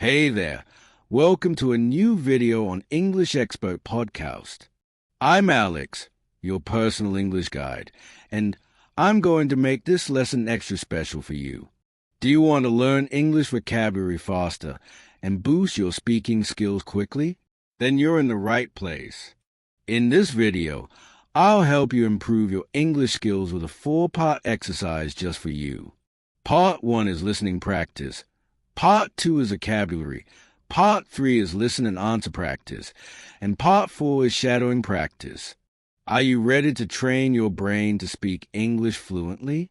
Hey there. Welcome to a new video on English Expert Podcast. I'm Alex, your personal English guide, and I'm going to make this lesson extra special for you. Do you want to learn English vocabulary faster and boost your speaking skills quickly? Then you're in the right place. In this video, I'll help you improve your English skills with a 4-part exercise just for you. Part 1 is listening practice. Part 2 is vocabulary. Part 3 is listen and answer practice. And Part 4 is shadowing practice. Are you ready to train your brain to speak English fluently?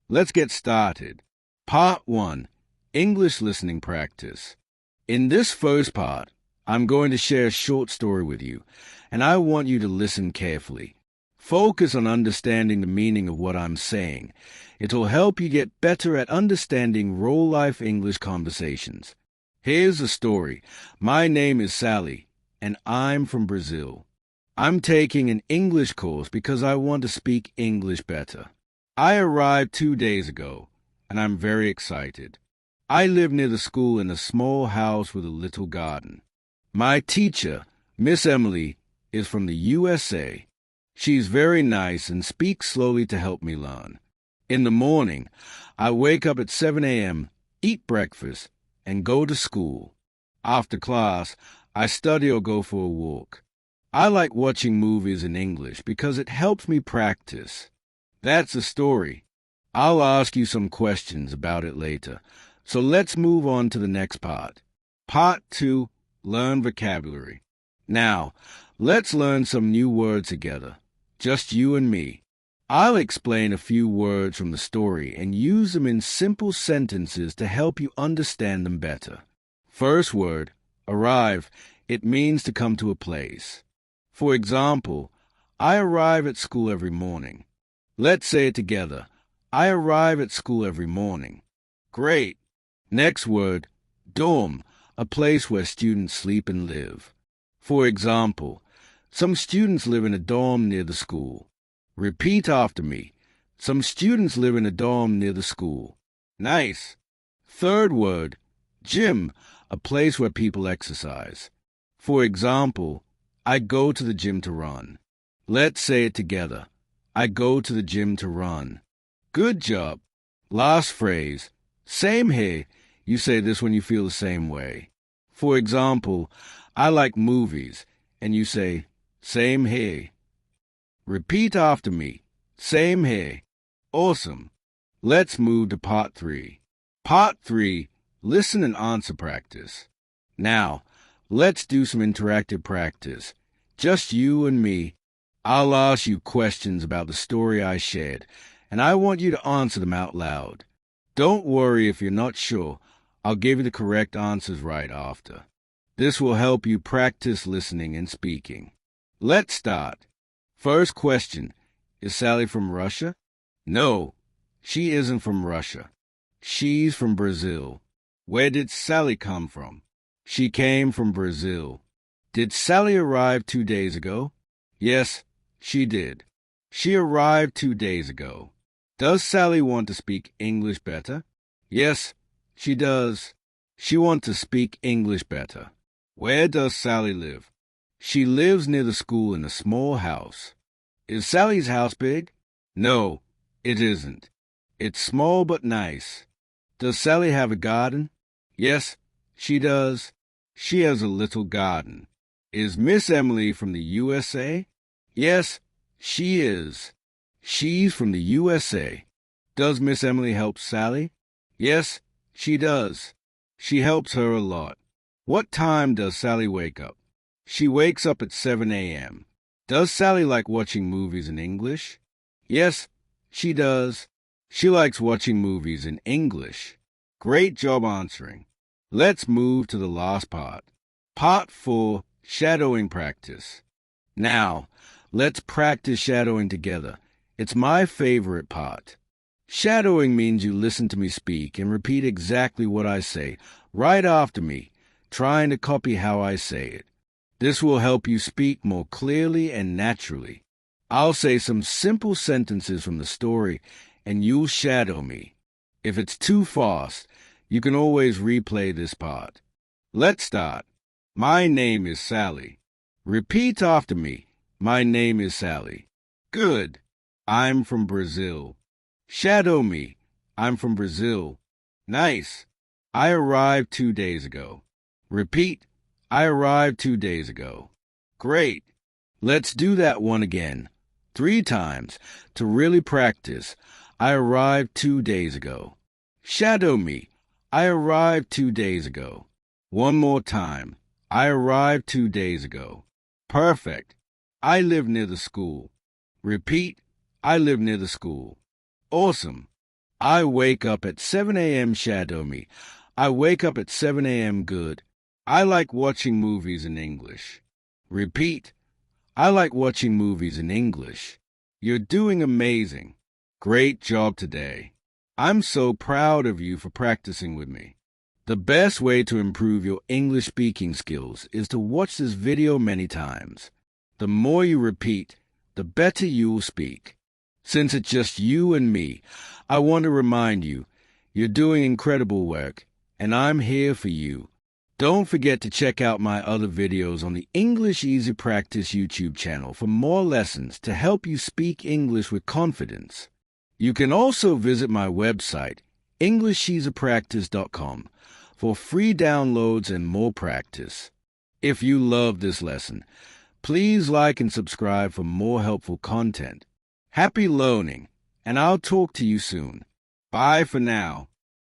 Let's get started. Part 1, English listening practice. In this first part, I'm going to share a short story with you, and I want you to listen carefully. Focus on understanding the meaning of what I'm saying. It'll help you get better at understanding real-life English conversations. Here's the story. My name is Sally, and I'm from Brazil. I'm taking an English course because I want to speak English better. I arrived 2 days ago, and I'm very excited. I live near the school in a small house with a little garden. My teacher, Miss Emily, is from the USA. She's very nice and speaks slowly to help me learn. In the morning, I wake up at 7 a.m., eat breakfast, and go to school. After class, I study or go for a walk. I like watching movies in English because it helps me practice. That's the story. I'll ask you some questions about it later. So let's move on to the next part. Part 2, learn vocabulary. Now, let's learn some new words together. Just you and me. I'll explain a few words from the story and use them in simple sentences to help you understand them better. First word, arrive. It means to come to a place. For example, I arrive at school every morning. Let's say it together. I arrive at school every morning. Great. Next word, dorm, a place where students sleep and live. For example, some students live in a dorm near the school. Repeat after me. Some students live in a dorm near the school. Nice. Third word, gym, a place where people exercise. For example, I go to the gym to run. Let's say it together. I go to the gym to run. Good job. Last phrase, same here. You say this when you feel the same way. For example, I like movies, and you say, same here. Repeat after me. Same here. Awesome. Let's move to part 3. Part 3, listen and answer practice. Now, let's do some interactive practice. Just you and me. I'll ask you questions about the story I shared, and I want you to answer them out loud. Don't worry if you're not sure. I'll give you the correct answers right after. This will help you practice listening and speaking. Let's start. First question, is Sally from Russia? No, she isn't from Russia. She's from Brazil. Where did Sally come from? She came from Brazil. Did Sally arrive 2 days ago? Yes, she did. She arrived 2 days ago. Does Sally want to speak English better? Yes, she does. She wants to speak English better. Where does Sally live? She lives near the school in a small house. Is Sally's house big? No, it isn't. It's small but nice. Does Sally have a garden? Yes, she does. She has a little garden. Is Miss Emily from the USA? Yes, she is. She's from the USA. Does Miss Emily help Sally? Yes, she does. She helps her a lot. What time does Sally wake up? She wakes up at 7 a.m. Does Sally like watching movies in English? Yes, she does. She likes watching movies in English. Great job answering. Let's move to the last part. Part 4, shadowing practice. Now, let's practice shadowing together. It's my favorite part. Shadowing means you listen to me speak and repeat exactly what I say right after me, trying to copy how I say it. This will help you speak more clearly and naturally. I'll say some simple sentences from the story, and you'll shadow me. If it's too fast, you can always replay this part. Let's start. My name is Sally. Repeat after me. My name is Sally. Good. I'm from Brazil. Shadow me. I'm from Brazil. Nice. I arrived 2 days ago. Repeat. I arrived 2 days ago. Great. Let's do that one again. 3 times to really practice. I arrived 2 days ago. Shadow me. I arrived 2 days ago. One more time. I arrived 2 days ago. Perfect. I live near the school. Repeat. I live near the school. Awesome. I wake up at 7 a.m. Shadow me. I wake up at 7 a.m. Good. I like watching movies in English. Repeat. I like watching movies in English. You're doing amazing. Great job today. I'm so proud of you for practicing with me. The best way to improve your English speaking skills is to watch this video many times. The more you repeat, the better you will speak. Since it's just you and me, I want to remind you, you're doing incredible work, and I'm here for you. Don't forget to check out my other videos on the English Easy Practice YouTube channel for more lessons to help you speak English with confidence. You can also visit my website, EnglishEasyPractice.com, for free downloads and more practice. If you love this lesson, please like and subscribe for more helpful content. Happy learning, and I'll talk to you soon. Bye for now.